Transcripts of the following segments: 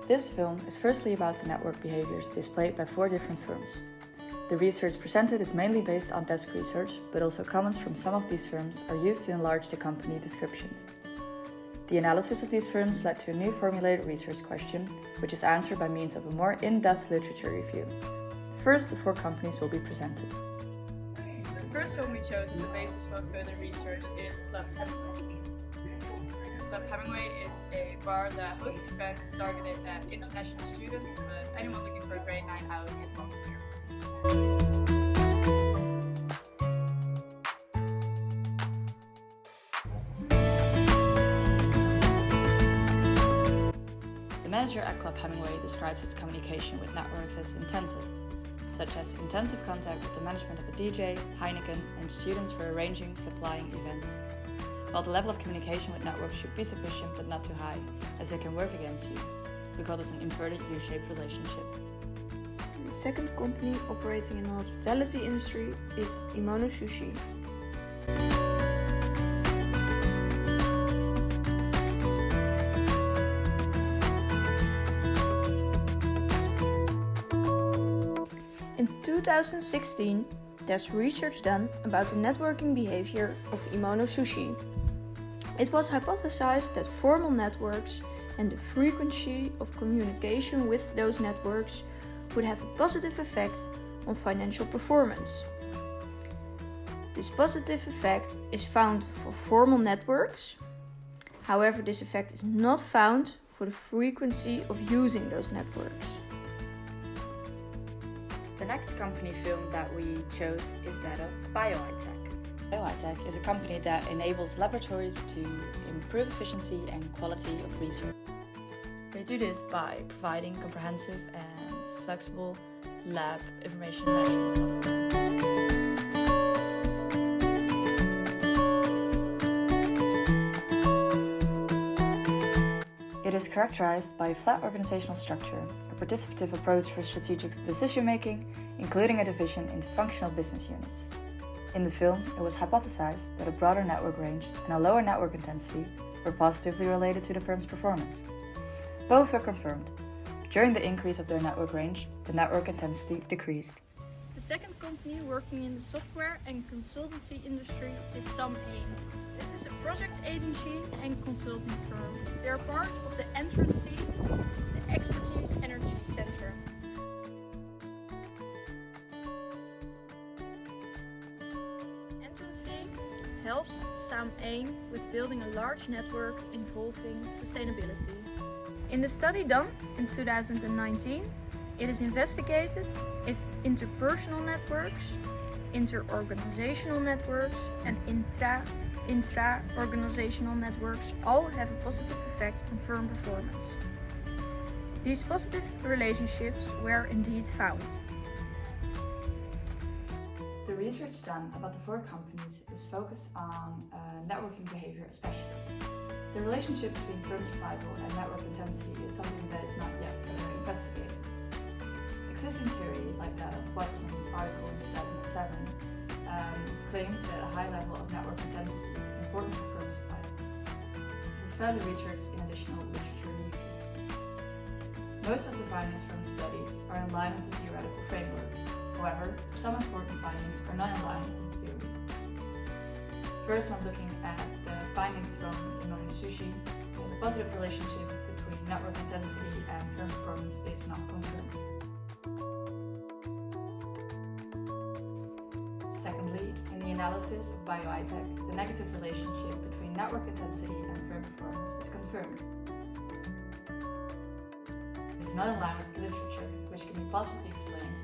This film is firstly about the network behaviors displayed by 4 different firms. The research presented is mainly based on desk research, but also comments from some of these firms are used to enlarge the company descriptions. The analysis of these firms led to a new formulated research question, which is answered by means of a more in-depth literature review. First, the 4 companies will be presented. The first film we chose as the basis for further research is Club Hemingway. Club Hemingway is a bar that hosts events targeted at international students, but anyone looking for a great night out is welcome here. The manager at Club Hemingway describes its communication with networks as intensive, such as intensive contact with the management of a DJ, Heineken, and students for arranging, supplying events. While the level of communication with networks should be sufficient but not too high, as they can work against you. We call this an inverted U-shaped relationship. The second company operating in the hospitality industry is Imono Sushi. In 2016, there's research done about the networking behavior of Imono Sushi. It was hypothesized that formal networks and the frequency of communication with those networks would have a positive effect on financial performance. This positive effect is found for formal networks. However, this effect is not found for the frequency of using those networks. The next company film that we chose is that of BioITech. BioITech is a company that enables laboratories to improve efficiency and quality of research. They do this by providing comprehensive and flexible lab information management software. It is characterized by a flat organizational structure, a participative approach for strategic decision-making, including a division into functional business units. In the film, it was hypothesized that a broader network range and a lower network intensity were positively related to the firm's performance. Both were confirmed. During the increase of their network range, the network intensity decreased. The second company working in the software and consultancy industry is SBM. This is a project agency and consulting firm. They are part of the Entrance, the Expertise Energy Center. Entrance helps SBM with building a large network involving sustainability. In the study done in 2019, it is investigated if interpersonal networks, inter-organizational networks, and intra-organizational networks all have a positive effect on firm performance. These positive relationships were indeed found. The research done about the 4 companies is focused on networking behavior especially. The relationship between firm survival and network intensity is something that is not yet further investigated. Existing theory, like that of Watson's article in 2007, claims that a high level of network intensity is important for firm survival. This is further researched in additional literature review. Most of the findings from the studies are in line with the theoretical framework. However, some important findings are not in line with the theory. First, when looking at the findings from Imono Sushi, the positive relationship between network intensity and firm performance is not confirmed. Secondly, in the analysis of BioITech, the negative relationship between network intensity and firm performance is confirmed. This is not in line with the literature, which can be possibly explained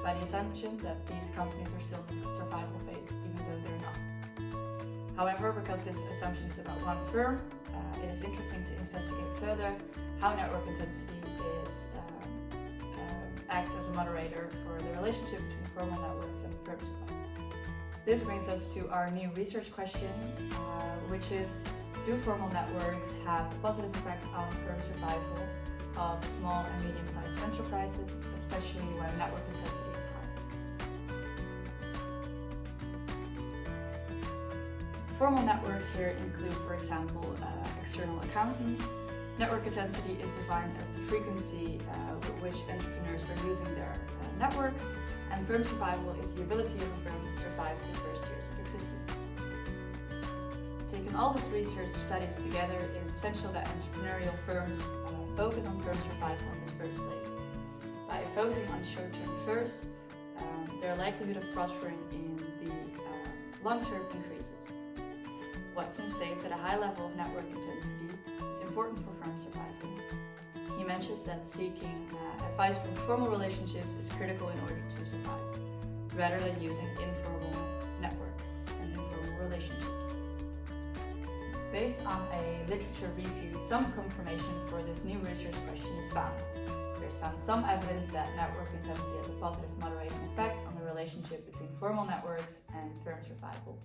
by the assumption that these companies are still in the survival phase, even though they're not. However, because this assumption is about one firm, it is interesting to investigate further how network intensity acts as a moderator for the relationship between formal networks and firm survival. This brings us to our new research question, which is, do formal networks have a positive effect on firm survival of small and medium-sized enterprises, especially when network intensity is high? Formal networks here include, for example, external accountants, Network intensity is defined as the frequency with which entrepreneurs are using their networks, and firm survival is the ability of a firm to survive in the first years of existence. Taking all this research studies together, it is essential that entrepreneurial firms focus on firm survival in the first place. By focusing on short term first, their likelihood of prospering in the long term increases. Watson states that a high level of network intensity is important for firm survival. He mentions that seeking advice from formal relationships is critical in order to survive, rather than using informal network and informal relationships. Based on a literature review, some confirmation for this new research question is found. There's found some evidence that network intensity has a positive moderating effect on the relationship between formal networks and firm survival.